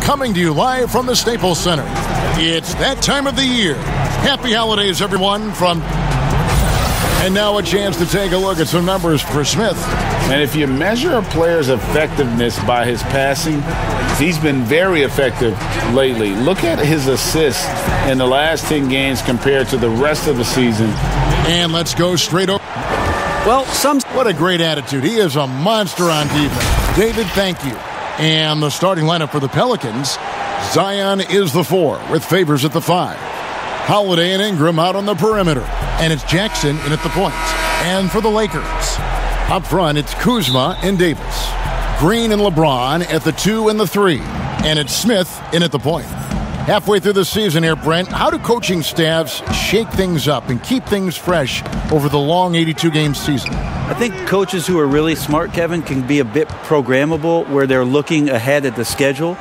coming to you live from the Staples Center. It's that time of the year. Happy holidays, everyone, And now a chance to take a look at some numbers for Smith. And if you measure a player's effectiveness by his passing, he's been very effective lately. Look at his assists in the last 10 games compared to the rest of the season. And let's go straight over. What a great attitude. He is a monster on defense. David, thank you. And the starting lineup for the Pelicans, Zion is the 4 with Favors at the 5. Holiday and Ingram out on the perimeter. And it's Jackson in at the point. And for the Lakers, up front, it's Kuzma and Davis. Green and LeBron at the 2 and the 3. And it's Smith in at the point. Halfway through the season here, Brent, how do coaching staffs shake things up and keep things fresh over the long 82-game season? I think coaches who are really smart, Kevin, can be a bit programmable where they're looking ahead at the schedule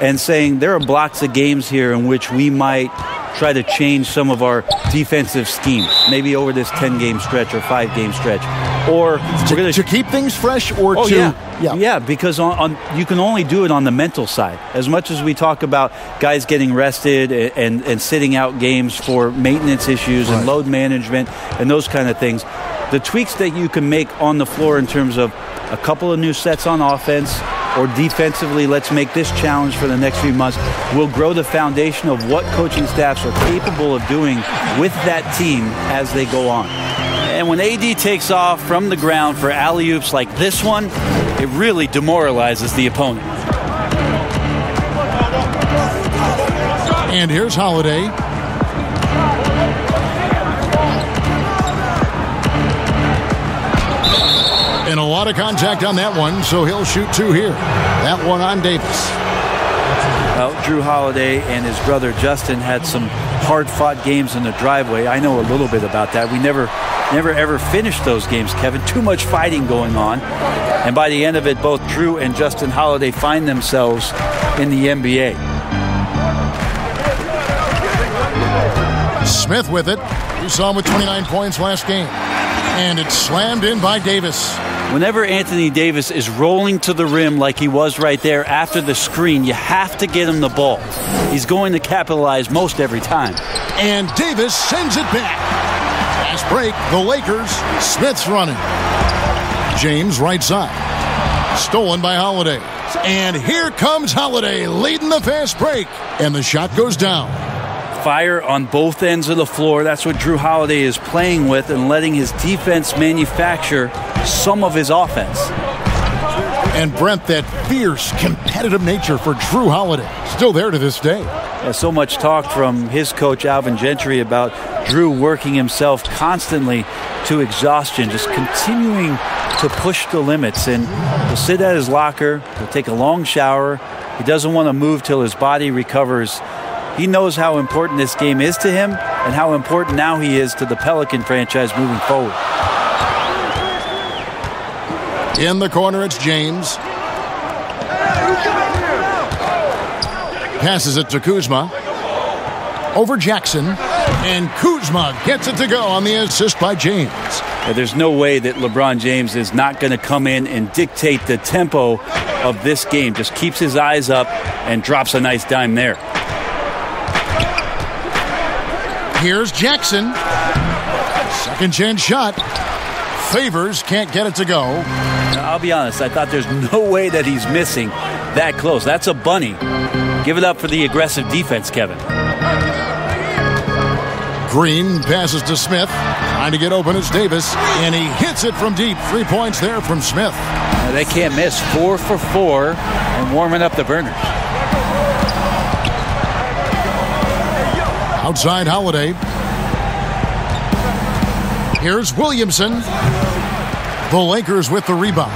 and saying there are blocks of games here in which we might try to change some of our defensive schemes, maybe over this 10-game stretch or 5-game stretch. Or to keep things fresh or Yeah, because you can only do it on the mental side. As much as we talk about guys getting rested and sitting out games for maintenance issues and load management and those kind of things, the tweaks that you can make on the floor in terms of a couple of new sets on offense or defensively, let's make this challenge for the next few months, will grow the foundation of what coaching staffs are capable of doing with that team as they go on. And when AD takes off from the ground for alley-oops like this one, it really demoralizes the opponent. And here's Holiday. And a lot of contact on that one, so he'll shoot 2 here. That one on Davis. Well, Drew Holiday and his brother Justin had some hard-fought games in the driveway. I know a little bit about that. We never ever finished those games, Kevin. Too much fighting going on. And by the end of it, both Drew and Justin Holiday find themselves in the NBA. Smith with it. We saw him with 29 points last game. And it's slammed in by Davis. Whenever Anthony Davis is rolling to the rim like he was right there after the screen, you have to get him the ball. He's going to capitalize most every time. And Davis sends it back. Fast break, the Lakers. Smith's running. James right side. Stolen by Holiday. And here comes Holiday leading the fast break. And the shot goes down. Fire on both ends of the floor. That's what Drew Holiday is playing with and letting his defense manufacture some of his offense. And Brent, that fierce, competitive nature for Drew Holiday, still there to this day. So much talk from his coach, Alvin Gentry, about Drew working himself constantly to exhaustion, just continuing to push the limits. And he'll sit at his locker, he'll take a long shower. He doesn't want to move till his body recovers. He knows how important this game is to him and how important now he is to the Pelican franchise moving forward. In the corner, it's James. Passes it to Kuzma. Over Jackson. And Kuzma gets it to go on the assist by James. There's no way that LeBron James is not going to come in and dictate the tempo of this game. Just keeps his eyes up and drops a nice dime there. Here's Jackson. Second chance shot. Favors can't get it to go. Now, I'll be honest, I thought there's no way that he's missing that close. That's a bunny. Give it up for the aggressive defense, Kevin. Green passes to Smith. Trying to get open is Davis. And he hits it from deep. 3 points there from Smith. Now, they can't miss. 4 for 4 and warming up the burners. Outside Holiday. Here's Williamson. The Lakers with the rebound.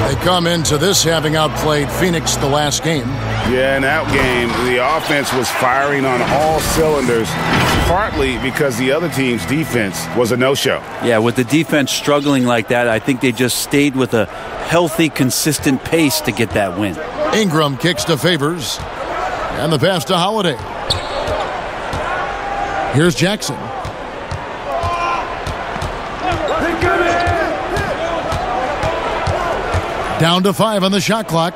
They come into this having outplayed Phoenix the last game. Yeah, in that game, the offense was firing on all cylinders, partly because the other team's defense was a no-show. Yeah, with the defense struggling like that, I think they just stayed with a healthy, consistent pace to get that win. Ingram kicks to Favors. And the pass to Holiday. Here's Jackson. Down to 5 on the shot clock.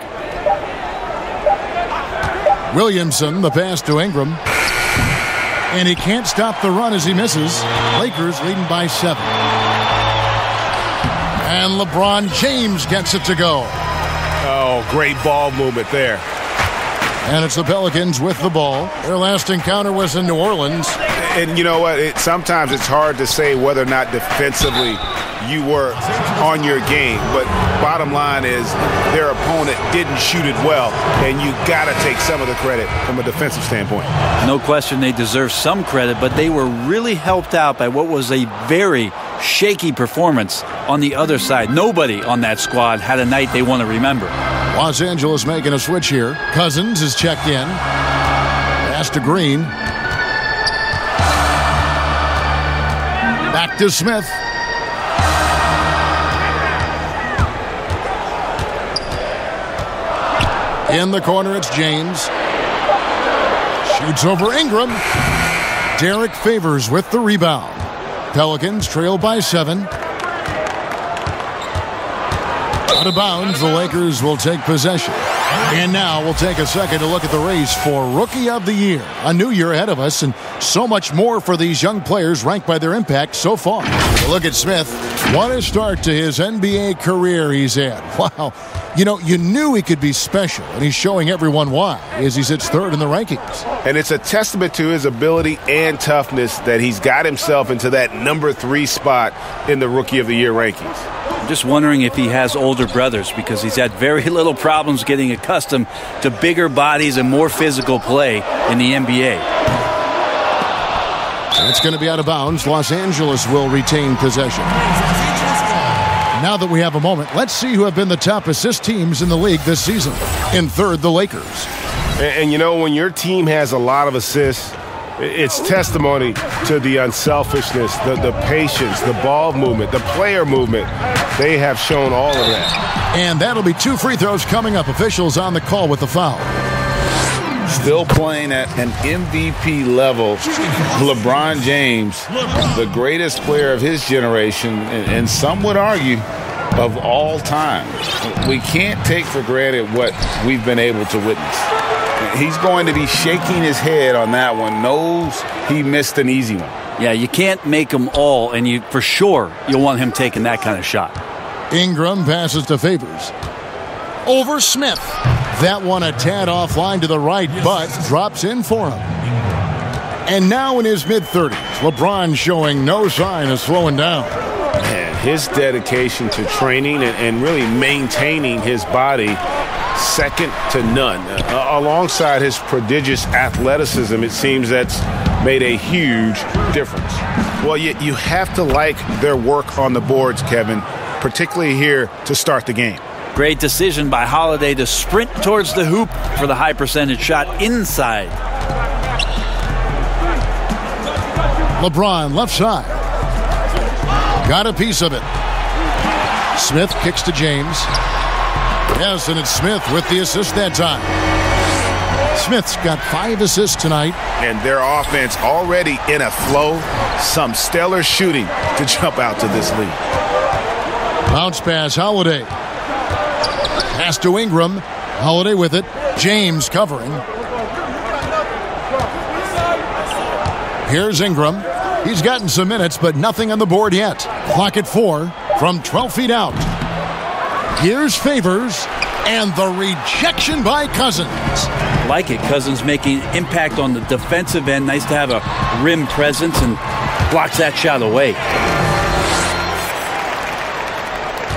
Williamson, the pass to Ingram. And he can't stop the run as he misses. Lakers leading by 7. And LeBron James gets it to go. Oh, great ball movement there. And it's the Pelicans with the ball. Their last encounter was in New Orleans. And you know what? Sometimes it's hard to say whether or not defensively you were on your game. But bottom line is their opponent didn't shoot it well, and you got to take some of the credit from a defensive standpoint. No question they deserve some credit, but they were really helped out by what was a very shaky performance on the other side. Nobody on that squad had a night they want to remember. Los Angeles making a switch here. Cousins is checked in. Pass to Green. Back to Smith. In the corner, it's James. Shoots over Ingram. Derek Favors with the rebound. Pelicans trail by 7. Out of bounds, the Lakers will take possession. And now we'll take a second to look at the race for Rookie of the Year. A new year ahead of us and so much more for these young players ranked by their impact so far. Look at Smith. What a start to his NBA career he's had. Wow. You know, you knew he could be special, and he's showing everyone why as he sits 3rd in the rankings. And it's a testament to his ability and toughness that he's got himself into that number 3 spot in the Rookie of the Year rankings. I'm just wondering if he has older brothers, because he's had very little problems getting accustomed to bigger bodies and more physical play in the NBA. That's going to be out of bounds. Los Angeles will retain possession. Now that we have a moment, let's see who have been the top assist teams in the league this season. In 3rd, the Lakers. And you know, when your team has a lot of assists, it's testimony to the unselfishness, the patience, the ball movement, the player movement. They have shown all of that. And that'll be 2 free throws coming up. Officials on the call with the foul. Still playing at an MVP level. LeBron James, the greatest player of his generation, and some would argue of all time. We can't take for granted what we've been able to witness. He's going to be shaking his head on that one. Knows he missed an easy one. Yeah, you can't make them all, and you for sure you'll want him taking that kind of shot. Ingram passes to Favors. Over Smith. That one a tad offline to the right, but drops in for him. And now in his mid-30s, LeBron showing no sign of slowing down. Man, his dedication to training and really maintaining his body, second to none. Alongside his prodigious athleticism, it seems that's made a huge difference. Well, you have to like their work on the boards, Kevin, particularly here to start the game. Great decision by Holiday to sprint towards the hoop for the high percentage shot inside. LeBron left side. Got a piece of it. Smith kicks to James. Yes, and it's Smith with the assist that time. Smith's got 5 assists tonight. And their offense already in a flow. Some stellar shooting to jump out to this lead. Bounce pass, Holiday. Pass to Ingram. Holiday with it. James covering. Here's Ingram. He's gotten some minutes, but nothing on the board yet. Clock at 4 from 12 feet out. Here's Favors, and the rejection by Cousins. Like it. Cousins making impact on the defensive end. Nice to have a rim presence, and blocks that shot away.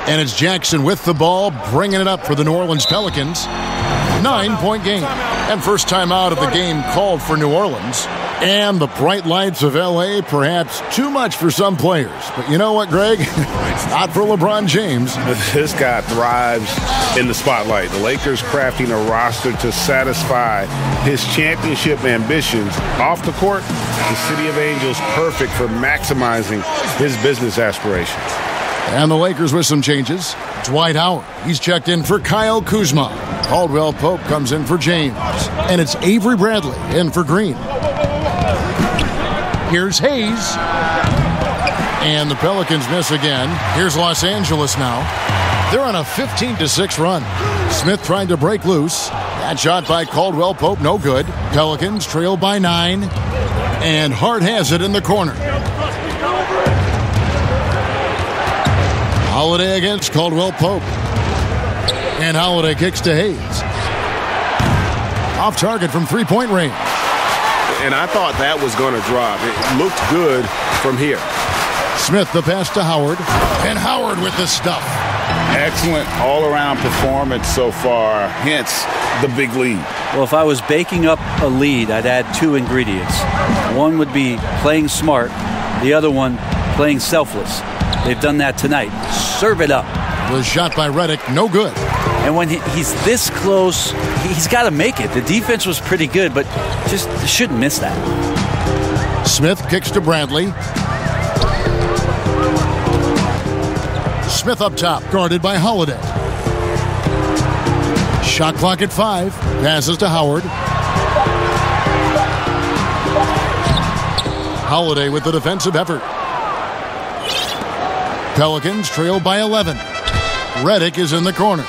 And it's Jackson with the ball, bringing it up for the New Orleans Pelicans. 9-point game. And first time out of the game called for New Orleans. And the bright lights of L.A., perhaps too much for some players. But you know what, Greg? Not for LeBron James. This guy thrives in the spotlight. The Lakers crafting a roster to satisfy his championship ambitions. Off the court, the City of Angels perfect for maximizing his business aspirations. And the Lakers with some changes. Dwight Howard, he's checked in for Kyle Kuzma. Caldwell Pope comes in for James. And it's Avery Bradley in for Green. Here's Hayes. And the Pelicans miss again. Here's Los Angeles now. They're on a 15-6 run. Smith trying to break loose. That shot by Caldwell Pope, no good. Pelicans trail by 9. And Hart has it in the corner. Holiday against Caldwell Pope. And Holiday kicks to Hayes. Off target from three-point range. And I thought that was going to drop. It looked good from here. Smith the pass to Howard. And Howard with the stuff. Excellent all-around performance so far, hence the big lead. Well, if I was baking up a lead, I'd add 2 ingredients. One would be playing smart. The other one, playing selfless. They've done that tonight. Serve it up. The shot by Redick, no good. And when he's this close, he's got to make it. The defense was pretty good, but just shouldn't miss that. Smith kicks to Bradley. Smith up top, guarded by Holiday. Shot clock at 5. Passes to Howard. Holiday with the defensive effort. Pelicans trail by 11. Redick is in the corner.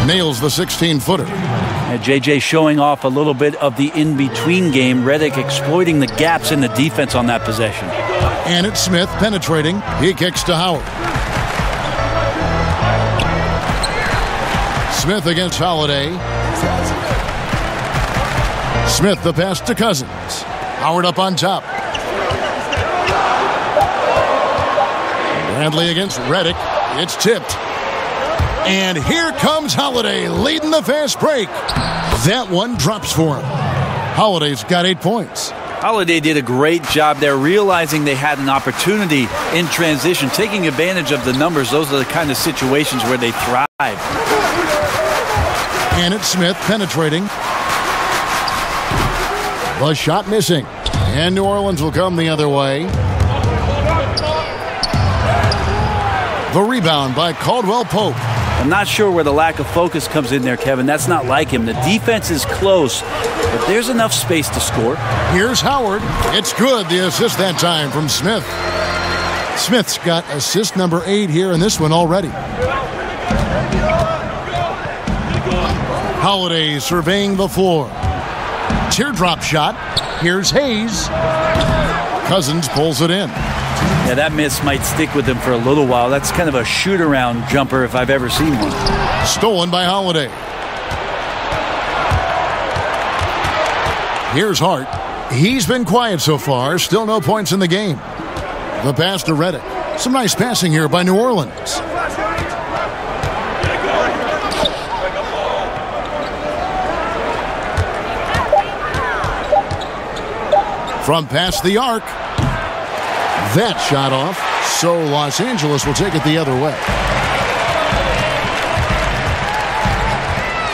Nails the 16-footer. And JJ showing off a little bit of the in-between game. Redick exploiting the gaps in the defense on that possession. And it's Smith penetrating. He kicks to Howard. Smith against Holiday. Smith the pass to Cousins. Howard up on top. Bradley against Redick. It's tipped. And here comes Holiday leading the fast break. That one drops for him. Holiday's got 8 points. Holiday did a great job there, realizing they had an opportunity in transition, taking advantage of the numbers. Those are the kind of situations where they thrive. And it's Smith penetrating. The shot missing. And New Orleans will come the other way. The rebound by Caldwell Pope. I'm not sure where the lack of focus comes in there, Kevin. That's not like him. The defense is close, but there's enough space to score. Here's Howard. It's good, the assist that time from Smith. Smith's got assist number 8 here in this one already. Holiday surveying the floor. Teardrop shot. Here's Hayes. Cousins pulls it in. Yeah, that miss might stick with him for a little while. That's kind of a shoot-around jumper if I've ever seen one. Stolen by Holiday. Here's Hart. He's been quiet so far. Still no points in the game. The pass to Redick. Some nice passing here by New Orleans. From past the arc. That shot off. So Los Angeles will take it the other way.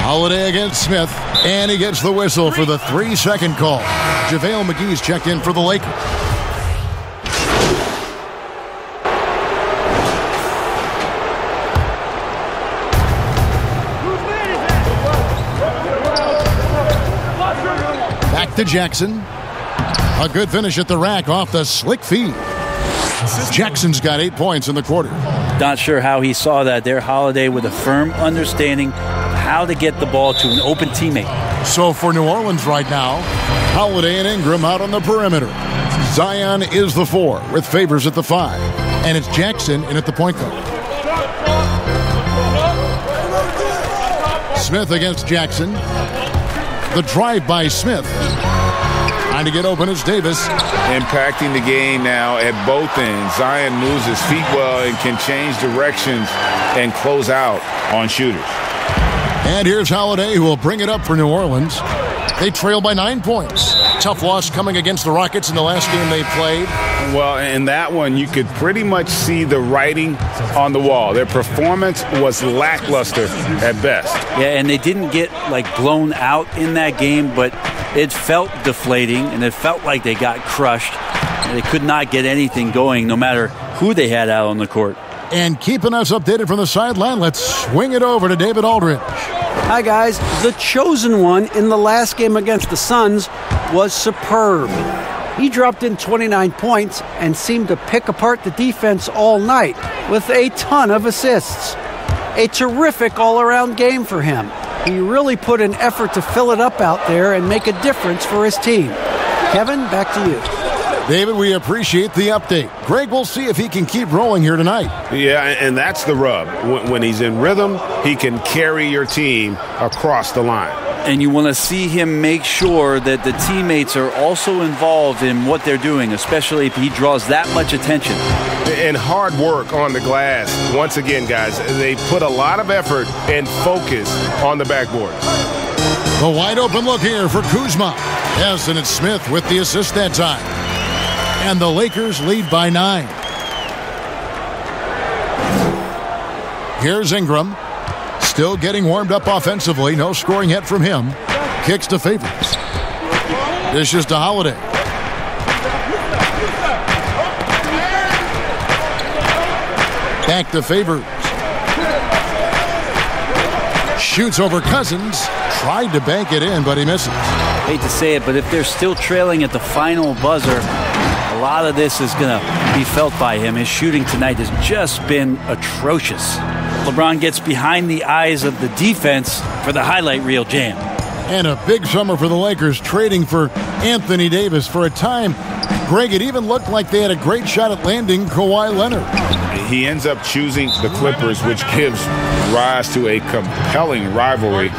Holiday against Smith. And he gets the whistle for the 3-second call. JaVale McGee's checked in for the Lakers. Back to Jackson. A good finish at the rack off the slick feed. Jackson's got 8 points in the quarter. Not sure how he saw that there. Holiday with a firm understanding of how to get the ball to an open teammate. So for New Orleans right now, Holiday and Ingram out on the perimeter. Zion is the 4 with Favors at the 5. And it's Jackson in at the point guard. Smith against Jackson. The drive by Smith. Trying to get open is Davis. Impacting the game now at both ends. Zion moves his feet well and can change directions and close out on shooters. And here's Holiday, who will bring it up for New Orleans. They trail by 9 points. Tough loss coming against the Rockets in the last game they played. Well, in that one, you could pretty much see the writing on the wall. Their performance was lackluster at best. Yeah, and they didn't get, blown out in that game, but it felt deflating, and it felt like they got crushed. And they could not get anything going, no matter who they had out on the court. And keeping us updated from the sideline, let's swing it over to David Aldridge. Hi, guys. The chosen one in the last game against the Suns was superb. He dropped in 29 points and seemed to pick apart the defense all night with a ton of assists. A terrific all-around game for him. He really put an effort to fill it up out there and make a difference for his team. Kevin, back to you. David, we appreciate the update. Greg, we'll see if he can keep rolling here tonight. Yeah, and that's the rub. When he's in rhythm, he can carry your team across the line. And you want to see him make sure that the teammates are also involved in what they're doing, especially if he draws that much attention. And hard work on the glass. Once again, guys, they put a lot of effort and focus on the backboard. The wide open look here for Kuzma. Yes, and it's Smith with the assist that time. And the Lakers lead by 9. Here's Ingram. Still getting warmed up offensively. No scoring yet from him. Kicks to Favors. Dishes to Holiday. Back to Favors. Shoots over Cousins. Tried to bank it in, but he misses. Hate to say it, but if they're still trailing at the final buzzer, a lot of this is going to be felt by him. His shooting tonight has just been atrocious. LeBron gets behind the eyes of the defense for the highlight reel jam. And a big summer for the Lakers, trading for Anthony Davis. For a time, Greg, it even looked like they had a great shot at landing Kawhi Leonard. He ends up choosing the Clippers, which gives rise to a compelling rivalry.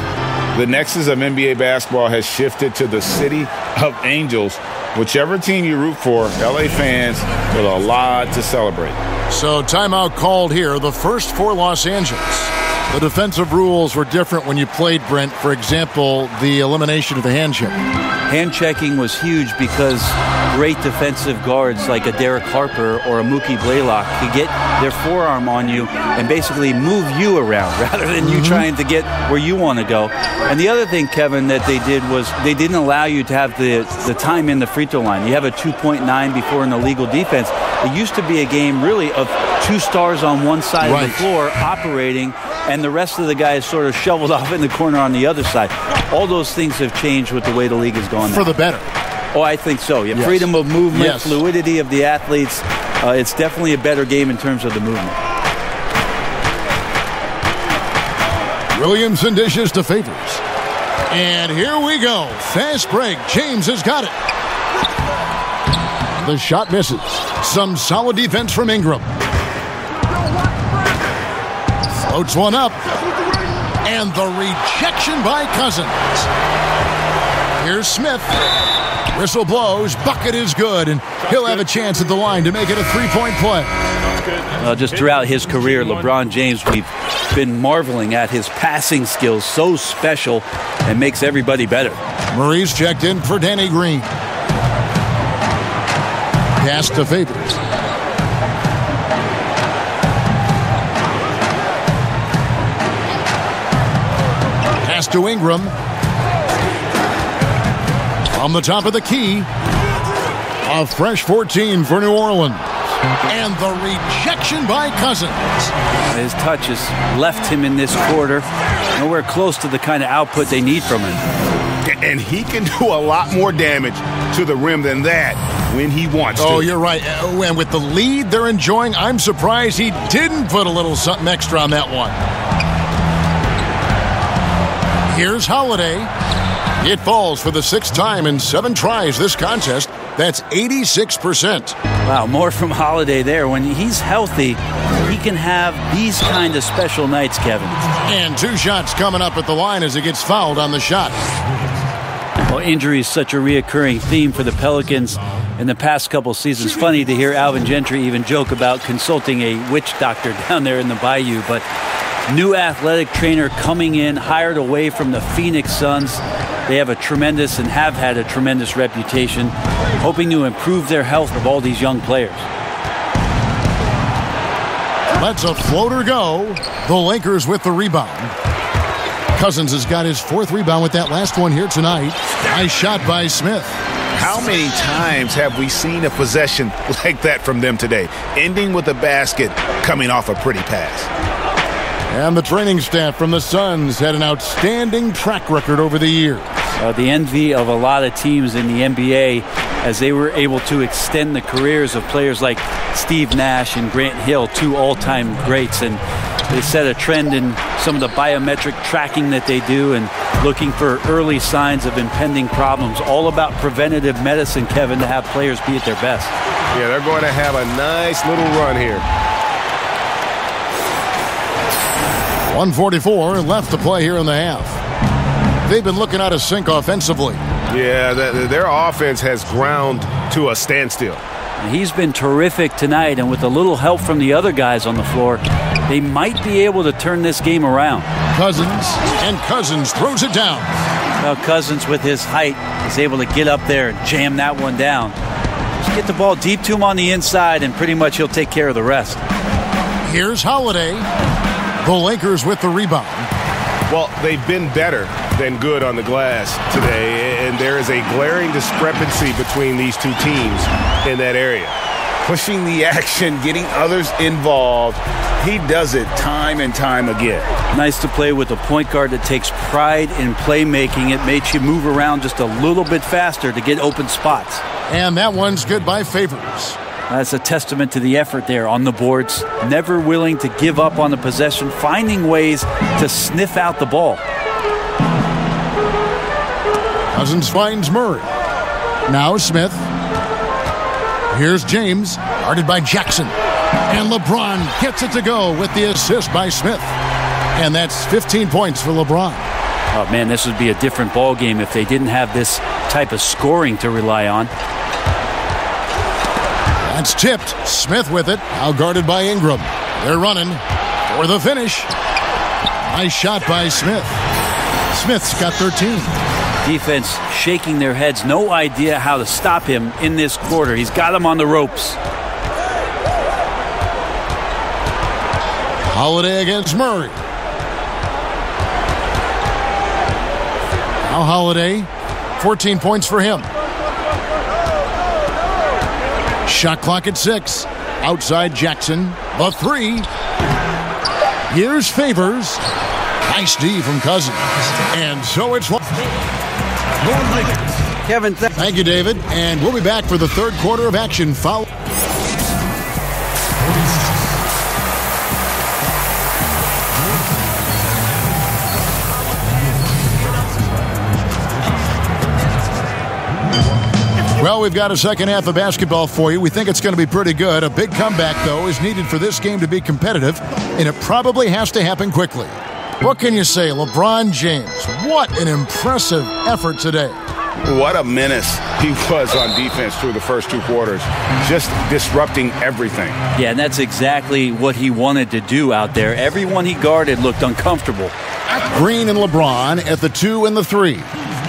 The nexus of NBA basketball has shifted to the city of angels. Whichever team you root for, LA fans with a lot to celebrate. So timeout called here, the first for Los Angeles. The defensive rules were different when you played, Brent. For example, the elimination of the hand check. Hand checking was huge because great defensive guards like a Derek Harper or a Mookie Blaylock could get their forearm on you and basically move you around rather than you trying to get where you want to go. And the other thing, Kevin, that they did was they didn't allow you to have the time in the free throw line. You have a 2.9 before an illegal defense. It used to be a game really of 2 stars on one side of the floor operating, and the rest of the guys sort of shoveled off in the corner on the other side. All those things have changed with the way the league has gone now. For the better. Oh, I think so. Yeah, freedom of movement, fluidity of the athletes. It's definitely a better game in terms of the movement. Williamson dishes to Favors. And here we go. Fast break. James has got it. The shot misses. Some solid defense from Ingram. Floats one up. And the rejection by Cousins. Here's Smith. Whistle blows. Bucket is good. And he'll have a chance at the line to make it a 3-point play. Just throughout his career, LeBron James, we've been marveling at his passing skills. So special and makes everybody better. Murray's checked in for Danny Green. Pass to Favors. Pass to Ingram. On the top of the key. A fresh 14 for New Orleans. And the rejection by Cousins. His touch has left him in this quarter. Nowhere close to the kind of output they need from him. And he can do a lot more damage to the rim than that when he wants to. Oh, you're right. And with the lead they're enjoying, I'm surprised he didn't put a little something extra on that one. Here's Holiday. It falls for the 6th time in 7 tries this contest. That's 86%. Wow, more from Holiday there. When he's healthy, he can have these kind of special nights, Kevin. And 2 shots coming up at the line as he gets fouled on the shot. Well, injury is such a reoccurring theme for the Pelicans in the past couple seasons. Funny to hear Alvin Gentry even joke about consulting a witch doctor down there in the Bayou. But new athletic trainer coming in, hired away from the Phoenix Suns. They have a tremendous and have had a tremendous reputation, hoping to improve their health of all these young players. Lets a floater go. The Lakers with the rebound. Cousins has got his 4th rebound with that last one here tonight. Nice shot by Smith. How many times have we seen a possession like that from them today, ending with a basket coming off a pretty pass? And the training staff from the Suns had an outstanding track record over the years. The envy of a lot of teams in the NBA as they were able to extend the careers of players like Steve Nash and Grant Hill, 2 all-time greats. And They set a trend in some of the biometric tracking that they do and looking for early signs of impending problems. All about preventative medicine, Kevin, to have players be at their best. Yeah, they're going to have a nice little run here. 1:44 left to play here in the half. They've been looking out of sync offensively. Yeah, their offense has ground to a standstill. He's been terrific tonight, and with a little help from the other guys on the floor, they might be able to turn this game around. Cousins throws it down. Well, Cousins, with his height, is able to get up there and jam that one down. Just get the ball deep to him on the inside, and pretty much he'll take care of the rest. Here's Holiday. The Lakers with the rebound. Well, they've been better than good on the glass today, and there is a glaring discrepancy between these two teams in that area. Pushing the action, getting others involved. He does it time and time again. Nice to play with a point guard that takes pride in playmaking. It makes you move around just a little bit faster to get open spots. And that one's good by Favors. That's a testament to the effort there on the boards. Never willing to give up on the possession, finding ways to sniff out the ball. Cousins finds Murray. Now Smith. Here's James, guarded by Jackson. And LeBron gets it to go with the assist by Smith. And that's 15 points for LeBron. Oh, man, this would be a different ball game if they didn't have this type of scoring to rely on. That's tipped. Smith with it. Now guarded by Ingram. They're running for the finish. Nice shot by Smith. Smith's got 13. Defense shaking their heads. No idea how to stop him in this quarter. He's got him on the ropes. Holiday against Murray. Now Holiday. 14 points for him. Shot clock at 6. Outside Jackson. The 3. Here's Favors. Nice D from Cousins. And so it's Kevin, thank you, David. And we'll be back for the third quarter of action. Foul. Well, we've got a second half of basketball for you. We think it's going to be pretty good. A big comeback, though, is needed for this game to be competitive, and it probably has to happen quickly. What can you say? LeBron James, what an impressive effort today. What a menace he was on defense through the first two quarters, just disrupting everything. Yeah, and that's exactly what he wanted to do out there. Everyone he guarded looked uncomfortable. Green and LeBron at the 2 and the 3.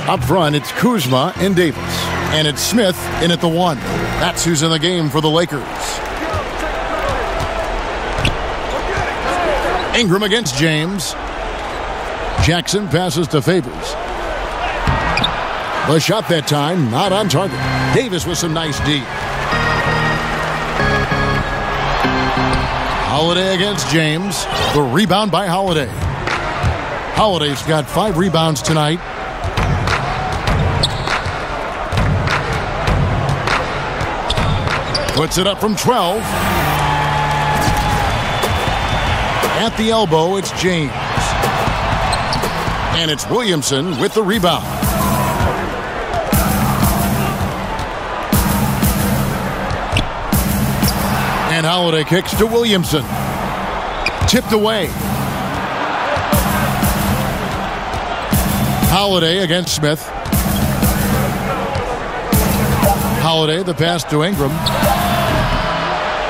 Up front, it's Kuzma and Davis. And it's Smith in at the 1. That's who's in the game for the Lakers. Ingram against James. Jackson passes to Favors. The shot that time, not on target. Davis with some nice D. Holiday against James. The rebound by Holiday. Holiday's got 5 rebounds tonight. Puts it up from 12. At the elbow, it's James. And it's Williamson with the rebound. And Holiday kicks to Williamson. Tipped away. Holiday against Smith. Holiday, the pass to Ingram.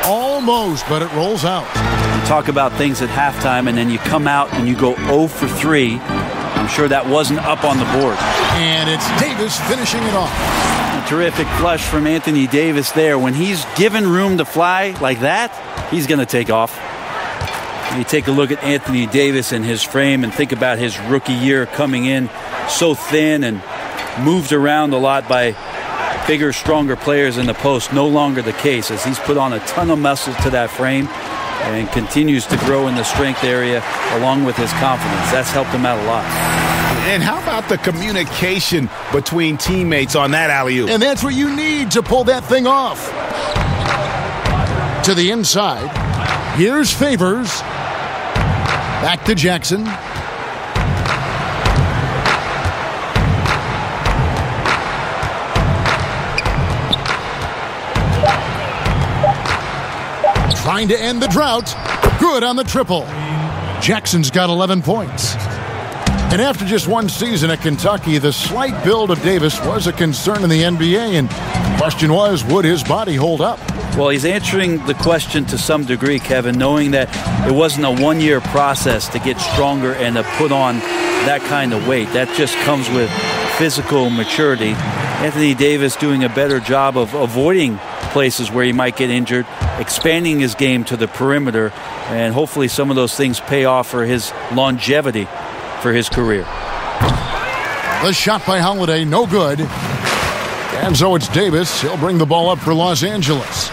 Almost, but it rolls out. You talk about things at halftime, and then you come out and you go 0 for 3. I'm sure that wasn't up on the board. And it's Davis finishing it off. A terrific flush from Anthony Davis there. When he's given room to fly like that, he's going to take off. You take a look at Anthony Davis and his frame and think about his rookie year coming in so thin and moved around a lot by bigger, stronger players in the post. No longer the case, as he's put on a ton of muscle to that frame and continues to grow in the strength area along with his confidence. That's helped him out a lot. And how about the communication between teammates on that alley-oop? And that's what you need to pull that thing off. To the inside. Here's Favors. Back to Jackson. Trying to end the drought. Good on the triple. Jackson's got 11 points. And after just one season at Kentucky, the slight build of Davis was a concern in the NBA. And the question was, would his body hold up? Well, he's answering the question to some degree, Kevin, knowing that it wasn't a one-year process to get stronger and to put on that kind of weight. That just comes with physical maturity. Anthony Davis doing a better job of avoiding places where he might get injured, expanding his game to the perimeter, and hopefully some of those things pay off for his longevity for his career. The shot by Holiday, no good. And so it's Davis. He'll bring the ball up for Los Angeles.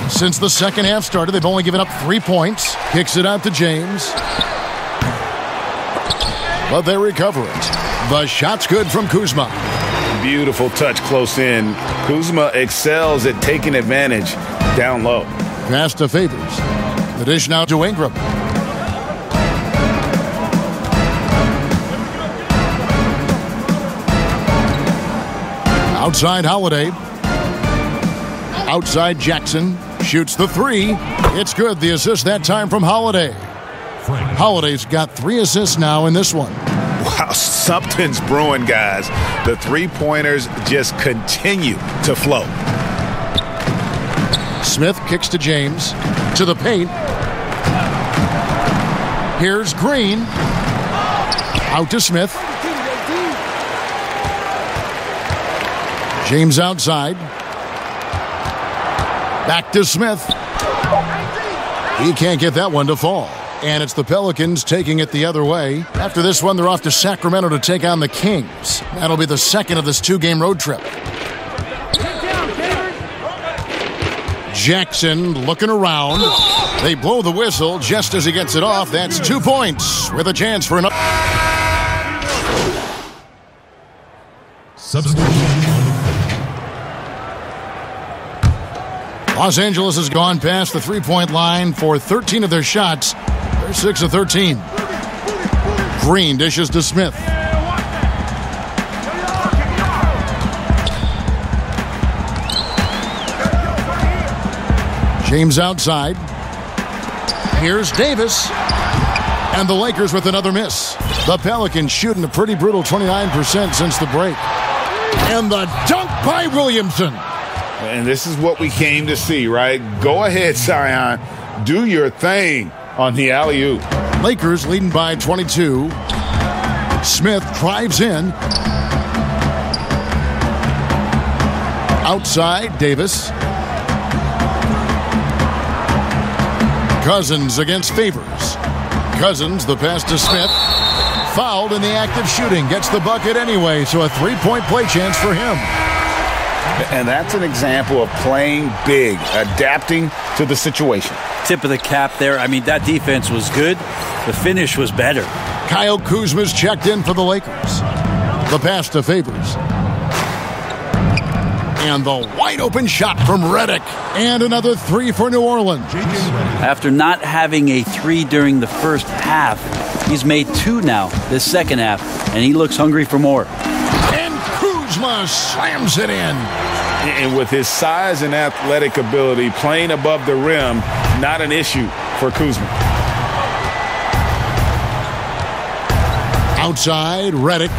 Since the second half started, they've only given up 3 points. Kicks it out to James. But they recover it. The shot's good from Kuzma. Beautiful touch close in. Kuzma excels at taking advantage down low. Pass to Favors. The dish now to Ingram. Outside Holiday. Outside Jackson. Shoots the three. It's good. The assist that time from Holiday. Holiday's got 3 assists now in this one. Wow, something's brewing, guys. The three-pointers just continue to flow. Smith kicks to James. To the paint. Here's Green. Out to Smith. James outside. Back to Smith. He can't get that one to fall. And it's the Pelicans taking it the other way. After this one, they're off to Sacramento to take on the Kings. That'll be the second of this 2-game road trip. Jackson looking around. They blow the whistle just as he gets it off. That's 2 points with a chance for another. Los Angeles has gone past the three-point line for 13 of their shots. They're 6 of 13. Green dishes to Smith. James outside. Here's Davis. And the Lakers with another miss. The Pelicans shooting a pretty brutal 29% since the break. And the dunk by Williamson. And this is what we came to see, right? Go ahead, Zion. Do your thing on the alley-oop. Lakers leading by 22. Smith drives in. Outside, Davis. Cousins against Favors. Cousins, the pass to Smith. Fouled in the act of shooting. Gets the bucket anyway, so a 3-point play chance for him. And that's an example of playing big, adapting to the situation. Tip of the cap there. I mean, that defense was good. The finish was better. Kyle Kuzma's checked in for the Lakers. The pass to Favors. And the wide-open shot from Redick. And another 3 for New Orleans. After not having a 3 during the first half, he's made 2 now this second half, and he looks hungry for more. And Kuzma slams it in. And with his size and athletic ability, playing above the rim, not an issue for Kuzma. Outside, Redick.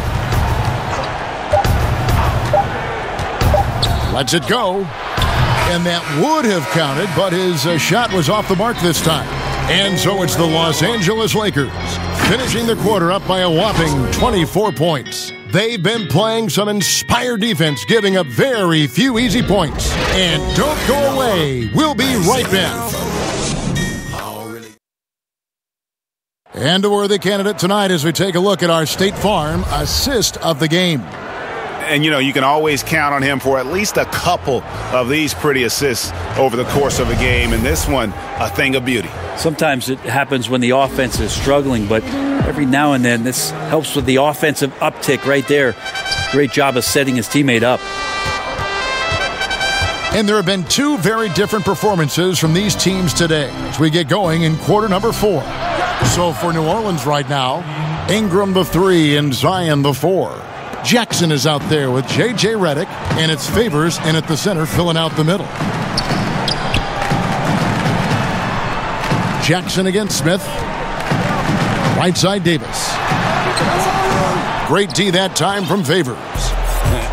Lets it go. And that would have counted, but his shot was off the mark this time. And so it's the Los Angeles Lakers, finishing the quarter up by a whopping 24 points. They've been playing some inspired defense, giving up very few easy points. And don't go away. We'll be right back. And a worthy candidate tonight as we take a look at our State Farm assist of the game. And, you know, you can always count on him for at least a couple of these pretty assists over the course of a game. And this one, a thing of beauty. Sometimes it happens when the offense is struggling, but every now and then this helps with the offensive uptick right there. Great job of setting his teammate up. And there have been 2 very different performances from these teams today as we get going in quarter number 4. So for New Orleans right now, Ingram the 3 and Zion the 4. Jackson is out there with J.J. Redick, and it's Favors in at the center filling out the middle. Jackson against Smith. Right side Davis. Great D that time from Favors.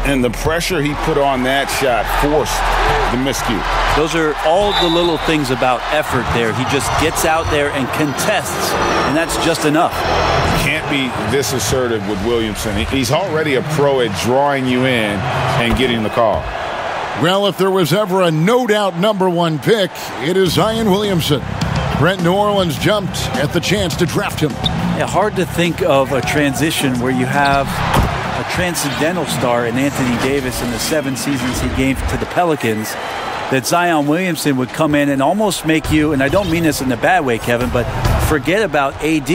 And the pressure he put on that shot forced the miscue. Those are all the little things about effort there. He just gets out there and contests, and that's just enough. Can't be this assertive with Williamson. He's already a pro at drawing you in and getting the call. Well, if there was ever a no-doubt number 1 pick, it is Zion Williamson. Brent, New Orleans jumped at the chance to draft him. Yeah, hard to think of a transition where you have a transcendental star in Anthony Davis in the 7 seasons he gave to the Pelicans, that Zion Williamson would come in and almost make you, and I don't mean this in a bad way, Kevin, but forget about AD.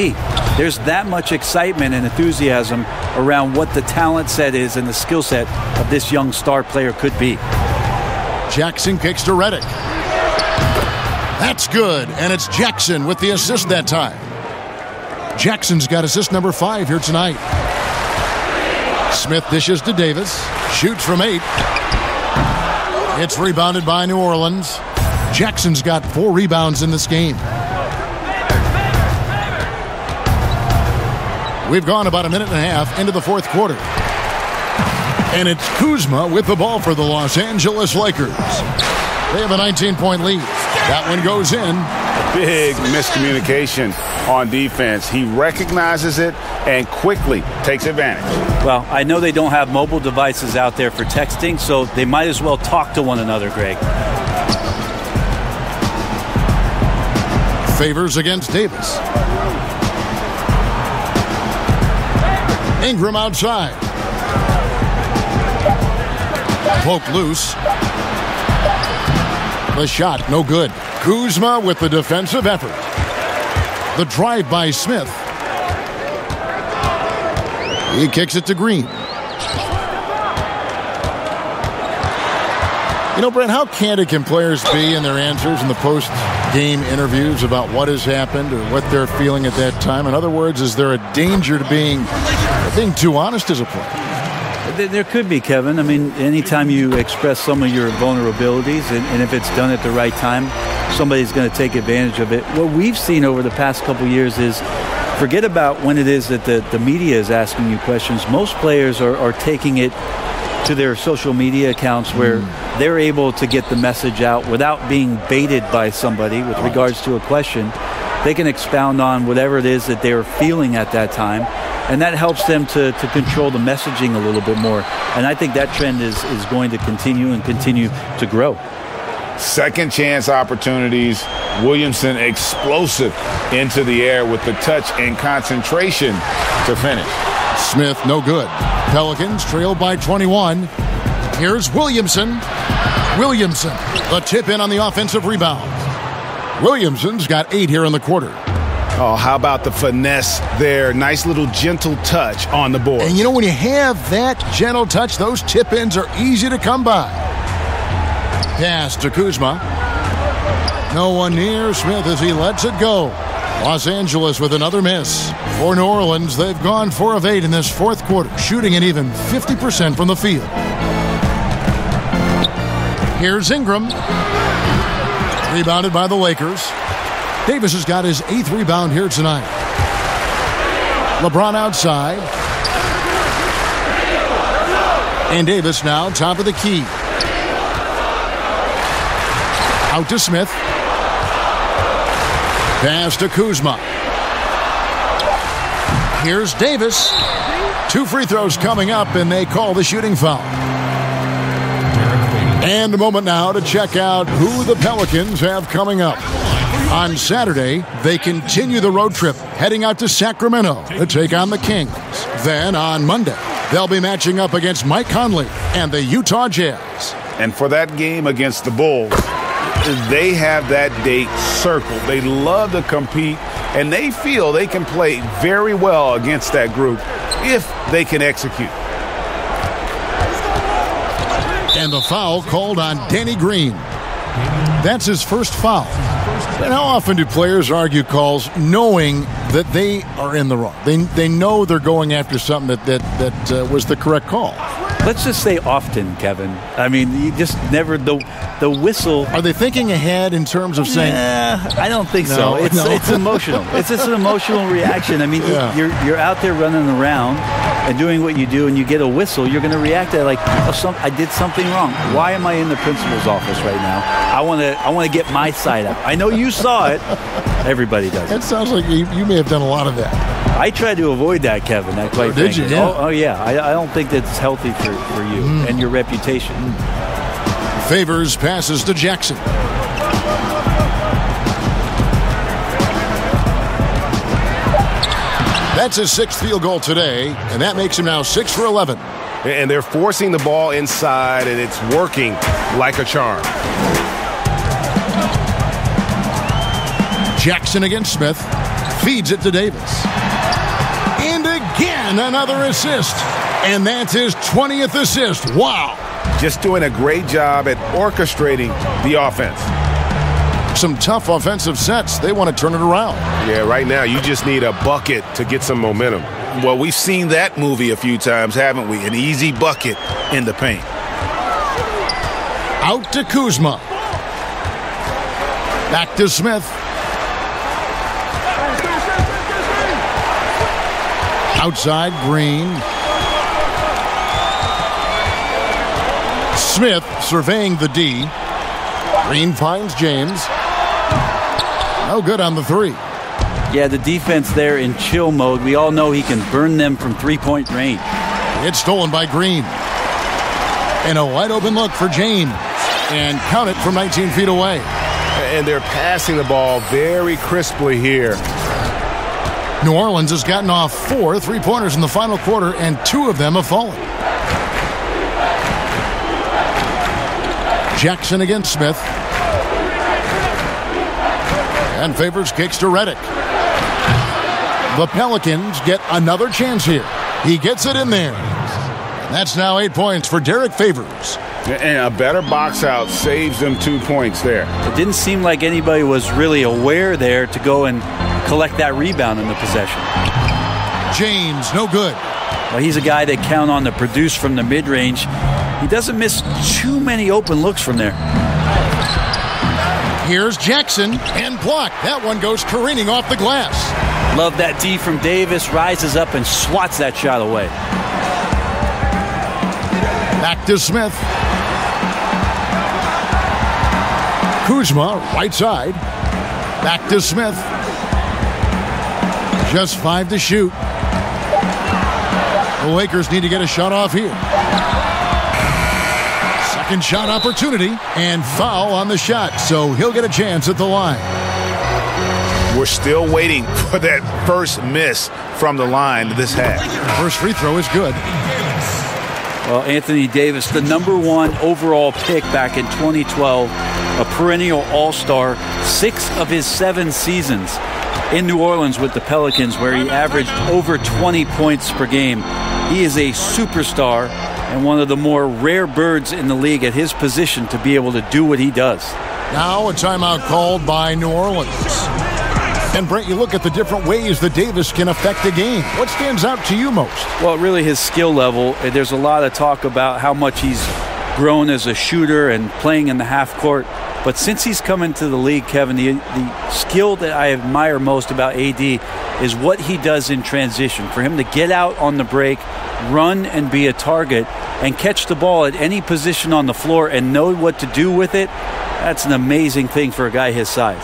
There's that much excitement and enthusiasm around what the talent set is and the skill set of this young star player could be. Jackson kicks to Redick. That's good, and it's Jackson with the assist that time. Jackson's got assist number 5 here tonight. Smith dishes to Davis. Shoots from 8. It's rebounded by New Orleans. Jackson's got 4 rebounds in this game. We've gone about a minute and a half into the 4th quarter. And it's Kuzma with the ball for the Los Angeles Lakers. They have a 19-point lead. That one goes in. Big miscommunication on defense. He recognizes it and quickly takes advantage. Well, I know they don't have mobile devices out there for texting, so they might as well talk to one another, Greg. Favors against Davis. Ingram outside. Poke loose. The shot, no good. Kuzma with the defensive effort. The drive by Smith. He kicks it to Green. You know, Brent, how candid can players be in their answers in the post-game interviews about what has happened or what they're feeling at that time? In other words, is there a danger to being too honest as a player? There could be, Kevin. I mean, anytime you express some of your vulnerabilities, and if it's done at the right time, somebody's going to take advantage of it. What we've seen over the past couple years is, forget about when it is that the media is asking you questions. Most players are taking it to their social media accounts where they're able to get the message out without being baited by somebody with regards to a question. They can expound on whatever it is that they're feeling at that time, and that helps them to control the messaging a little bit more. And I think that trend is going to continue to grow. Second chance opportunities. Williamson explosive into the air with the touch and concentration to finish. Smith, no good. Pelicans trail by 21. Here's Williamson. Williamson, the tip in on the offensive rebound. Williamson's got 8 here in the quarter. Oh, how about the finesse there? Nice little gentle touch on the board. And you know, when you have that gentle touch, those tip-ins are easy to come by. Pass to Kuzma. No one near Smith as he lets it go. Los Angeles with another miss. For New Orleans, they've gone 4 of 8 in this 4th quarter, shooting at even 50% from the field. Here's Ingram. Rebounded by the Lakers. Davis has got his 8th rebound here tonight. LeBron outside. And Davis now top of the key. Out to Smith. Pass to Kuzma. Here's Davis. 2 free throws coming up, and they call the shooting foul. And a moment now to check out who the Pelicans have coming up. On Saturday, they continue the road trip, heading out to Sacramento to take on the Kings. Then on Monday, they'll be matching up against Mike Conley and the Utah Jazz. And for that game against the Bulls, they have that date circled. They love to compete, and they feel they can play very well against that group if they can execute. And the foul called on Danny Green. That's his first foul. And how often do players argue calls knowing that they are in the wrong. They know they're going after something that was the correct call. Let's just say often, Kevin. I mean, you just never the whistle. Are they thinking ahead in terms of saying? I don't think so. It's emotional. It's just an emotional reaction. I mean, you're out there running around and doing what you do, and you get a whistle. You're going to react to that like, I did something wrong. Why am I in the principal's office right now? I want to get my side up. I know you saw it. Everybody does. It sounds like you may have done a lot of that. I try to avoid that, Kevin. Did you? Yeah. Oh, yeah. I don't think that's healthy for you and your reputation. Favors passes to Jackson. That's his 6th field goal today, and that makes him now 6 for 11. And they're forcing the ball inside, and it's working like a charm. Jackson against Smith. Feeds it to Davis. And again, another assist. And that's his 20th assist. Wow. Just doing a great job at orchestrating the offense. Some tough offensive sets. They want to turn it around. Yeah, right now you just need a bucket to get some momentum. Well, we've seen that movie a few times, haven't we? An easy bucket in the paint. Out to Kuzma. Back to Smith. Outside, Green. Smith surveying the D. Green finds James. No good on the 3. Yeah, the defense there in chill mode. We all know he can burn them from three-point range. It's stolen by Green. And a wide open look for James. And count it from 19 feet away. And they're passing the ball very crisply here. New Orleans has gotten off 4 3-pointers in the final quarter, and 2 of them have fallen. Jackson against Smith. And Favors kicks to Redick. The Pelicans get another chance here. He gets it in there. And that's now 8 points for Derek Favors. And a better box out saves them 2 points there. It didn't seem like anybody was really aware there to go and collect that rebound in the possession. James, no good. Well, he's a guy that count on to produce from the mid-range. He doesn't miss too many open looks from there. Here's Jackson and blocked. That one goes careening off the glass. Love that D from Davis. Rises up and swats that shot away. Back to Smith. Kuzma, right side. Back to Smith. Just 5 to shoot. The Lakers need to get a shot off here. Second shot opportunity and foul on the shot, so he'll get a chance at the line. We're still waiting for that first miss from the line this half. First free throw is good. Well, Anthony Davis, the #1 overall pick back in 2012, a perennial all-star, 6 of his 7 seasons in New Orleans with the Pelicans, where he averaged over 20 points per game. He is a superstar and one of the more rare birds in the league at his position to be able to do what he does. Now a timeout called by New Orleans. And Brent, you look at the different ways that Davis can affect the game. What stands out to you most? Well, really his skill level. There's a lot of talk about how much he's grown as a shooter and playing in the half court. But since he's come into the league, Kevin, the skill that I admire most about AD is what he does in transition. For him to get out on the break, run and be a target, and catch the ball at any position on the floor and know what to do with it, that's an amazing thing for a guy his size.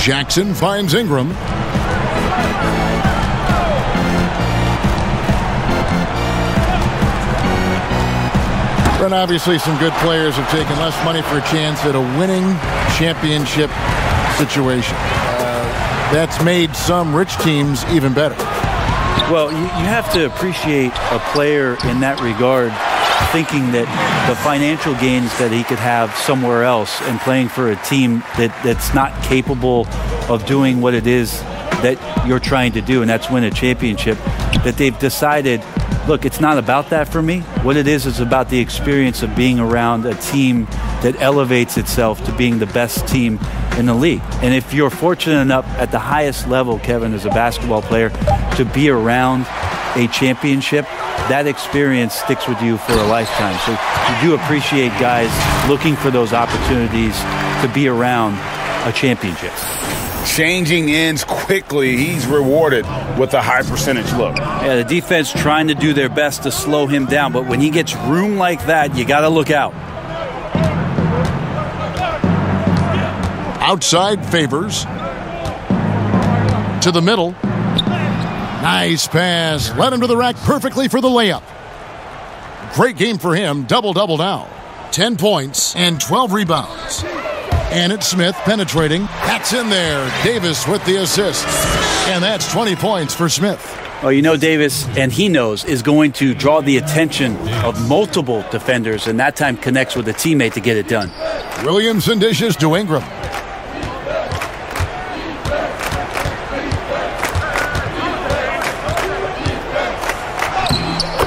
Jackson finds Ingram. And obviously some good players have taken less money for a chance at a winning championship situation. That's made some rich teams even better. Well, you have to appreciate a player in that regard, thinking that the financial gains that he could have somewhere else and playing for a team that's not capable of doing what it is that you're trying to do, and that's win a championship, that they've decided, look, it's not about that for me. What it is about the experience of being around a team that elevates itself to being the best team in the league. And if you're fortunate enough at the highest level, Kevin, as a basketball player, to be around a championship, that experience sticks with you for a lifetime. So you do appreciate guys looking for those opportunities to be around a championship. Changing ends quickly. He's rewarded with a high percentage look. Yeah, the defense trying to do their best to slow him down, but when he gets room like that, you got to look out. Outside Favors. To the middle. Nice pass. Led him to the rack perfectly for the layup. Great game for him. Double-double now. 10 points and 12 rebounds. And it's Smith penetrating. That's in there. Davis with the assist. And that's 20 points for Smith. Oh, you know Davis, and he knows, is going to draw the attention of multiple defenders, and that time connects with a teammate to get it done. Williamson dishes to Ingram.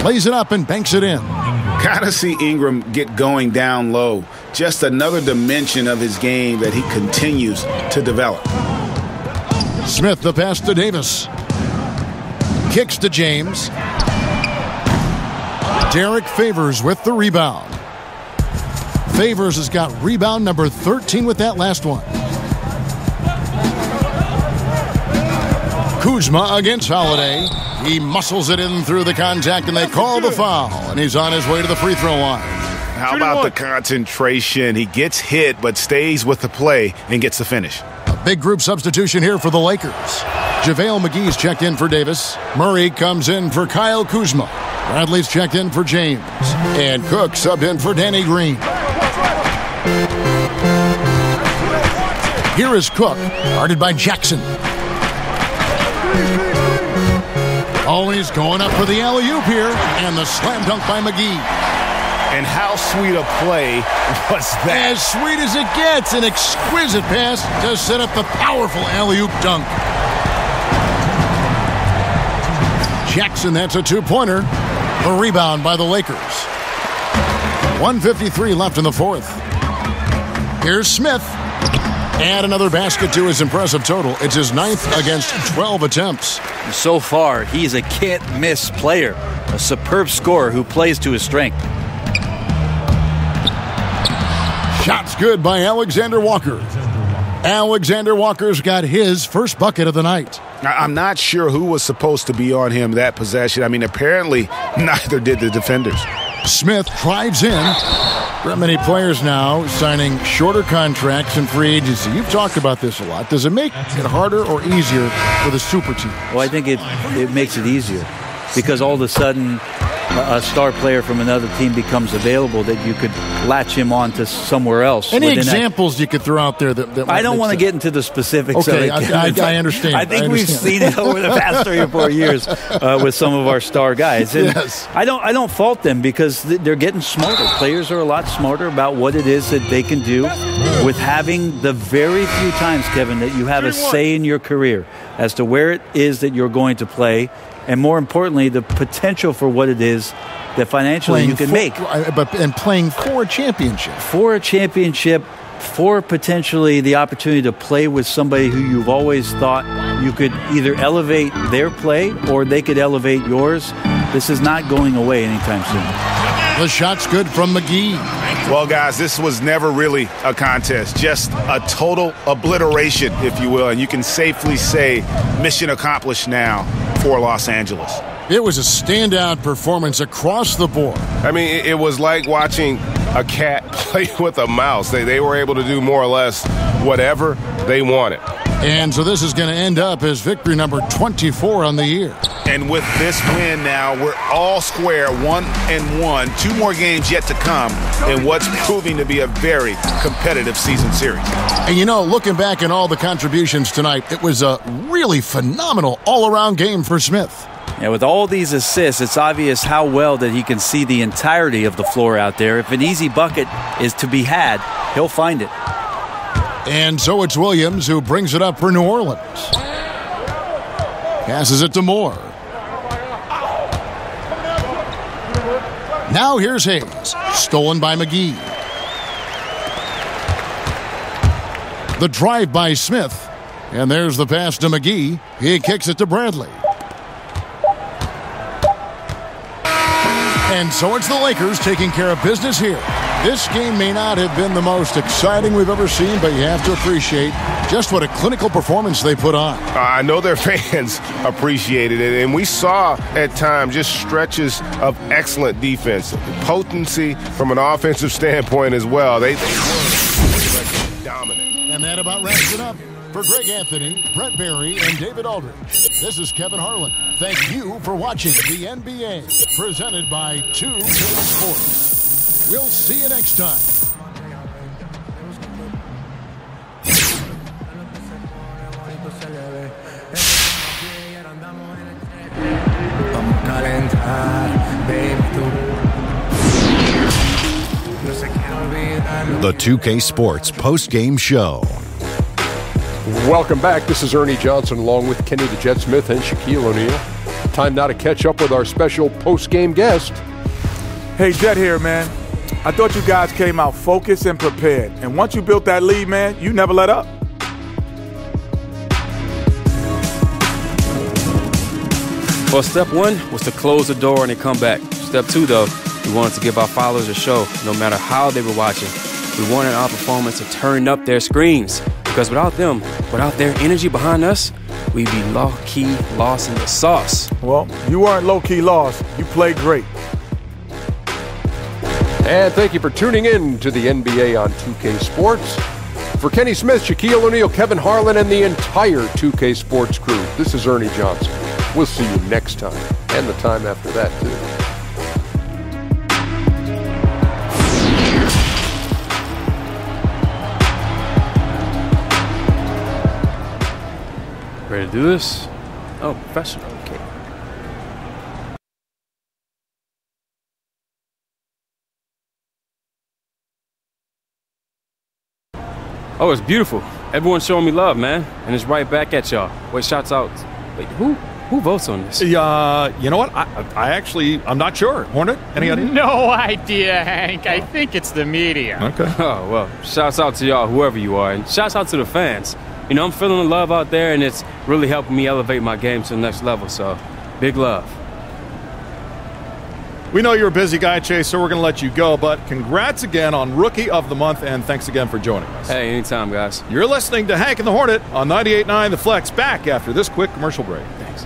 Lays it up and banks it in. Gotta see Ingram get going down low. Just another dimension of his game that he continues to develop. Smith the pass to Davis. Kicks to James. Derek Favors with the rebound. Favors has got rebound number 13 with that last one. Kuzma against Holiday. He muscles it in through the contact, and they call the foul. And he's on his way to the free throw line. How about the concentration? He gets hit, but stays with the play and gets the finish. A big group substitution here for the Lakers. JaVale McGee's checked in for Davis. Murray comes in for Kyle Kuzma. Bradley's checked in for James. And Cook subbed in for Danny Green. Here is Cook, guarded by Jackson. Oh, he's going up for the alley-oop here. And the slam dunk by McGee. And how sweet a play was that? As sweet as it gets. An exquisite pass to set up the powerful alley-oop dunk. Jackson, that's a two-pointer. A rebound by the Lakers. 1:53 left in the fourth. Here's Smith. Add another basket to his impressive total. It's his 9th against 12 attempts. So far, he's a can't-miss player. A superb scorer who plays to his strength. Shots good by Alexander Walker. Alexander Walker's got his first bucket of the night. I'm not sure who was supposed to be on him that possession. I mean, apparently neither did the defenders. Smith drives in. Many players now signing shorter contracts in free agency. You've talked about this a lot. Does it make it harder or easier for the super team? Well, I think it makes it easier because all of a sudden a star player from another team becomes available that you could latch him on to somewhere else. Any examples you could throw out there that I don't want to get into the specifics okay, of it. I understand. I think we've seen it over the past 3 or 4 years with some of our star guys. And yes. I don't fault them because they're getting smarter. Players are a lot smarter about what it is that they can do with having the very few times, Kevin, that you have a say in your career as to where it is that you're going to play. And more importantly, the potential for what it is that financially you can make. And playing for a championship. For a championship, for potentially the opportunity to play with somebody who you've always thought you could either elevate their play or they could elevate yours. This is not going away anytime soon. The shot's good from McGee. Well, guys, this was never really a contest, just a total obliteration, if you will. And you can safely say mission accomplished now for Los Angeles. It was a standout performance across the board. I mean, it was like watching a cat play with a mouse. They were able to do more or less whatever they wanted. And so this is going to end up as victory number 24 on the year. And with this win now, we're all square, 1-1. 2 more games yet to come in what's proving to be a very competitive season series. And you know, looking back at all the contributions tonight, it was a really phenomenal all-around game for Smith. Yeah, with all these assists, it's obvious how well that he can see the entirety of the floor out there. If an easy bucket is to be had, he'll find it. And so it's Williams who brings it up for New Orleans. Passes it to Moore. Now here's Hayes. Stolen by McGee. The drive by Smith. And there's the pass to McGee. He kicks it to Bradley. And so it's the Lakers taking care of business here. This game may not have been the most exciting we've ever seen, but you have to appreciate just what a clinical performance they put on. I know their fans appreciated it, and we saw at times just stretches of excellent defense, potency from an offensive standpoint as well. They were dominant. And that about wraps it up. For Greg Anthony, Brett Barry, and David Aldridge, this is Kevin Harlan. Thank you for watching the NBA, presented by 2K Sports. We'll see you next time. The 2K Sports post-game show. Welcome back. This is Ernie Johnson along with Kenny the Jet Smith and Shaquille O'Neal. Time now to catch up with our special post-game guest. Hey, Jet here, man. I thought you guys came out focused and prepared. And once you built that lead, man, you never let up. Well, step one was to close the door and then come back. Step two, though, we wanted to give our followers a show, no matter how they were watching. We wanted our performance to turn up their screens. Because without them, without their energy behind us, we'd be low-key lost in the sauce. Well, you weren't low-key lost. You played great. And thank you for tuning in to the NBA on 2K Sports. For Kenny Smith, Shaquille O'Neal, Kevin Harlan, and the entire 2K Sports crew, this is Ernie Johnson. We'll see you next time, and the time after that, too. Ready to do this? Oh, professional. Okay. Oh, it's beautiful. Everyone's showing me love, man. And it's right back at y'all. Wait, shouts out. Wait, who votes on this? You know what? I'm not sure. Hornet, any idea? No idea, Hank. I think it's the media. Okay. Oh, well, shouts out to y'all, whoever you are. And shouts out to the fans. You know, I'm feeling the love out there, and it's really helping me elevate my game to the next level, so big love. We know you're a busy guy, Chase, so we're going to let you go, but congrats again on Rookie of the Month, and thanks again for joining us. Hey, anytime, guys. You're listening to Hank and the Hornet on 98.9 The Flex, back after this quick commercial break. Thanks.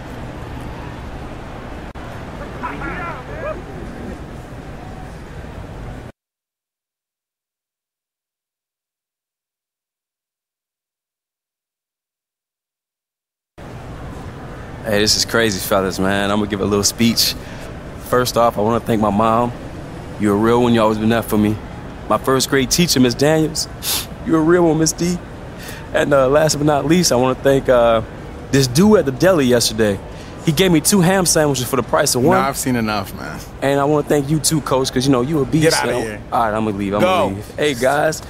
Hey, this is crazy, fellas, man. I'm going to give a little speech. First off, I want to thank my mom. You're a real one. You always been there for me. My first grade teacher, Miss Daniels. You're a real one, Miss D. And last but not least, I want to thank this dude at the deli yesterday. He gave me 2 ham sandwiches for the price of 1. Nah, I've seen enough, man. And I want to thank you too, Coach, because, you know, you a beast. Get out of here. All right, I'm going to leave. I'm going to leave. Hey, guys.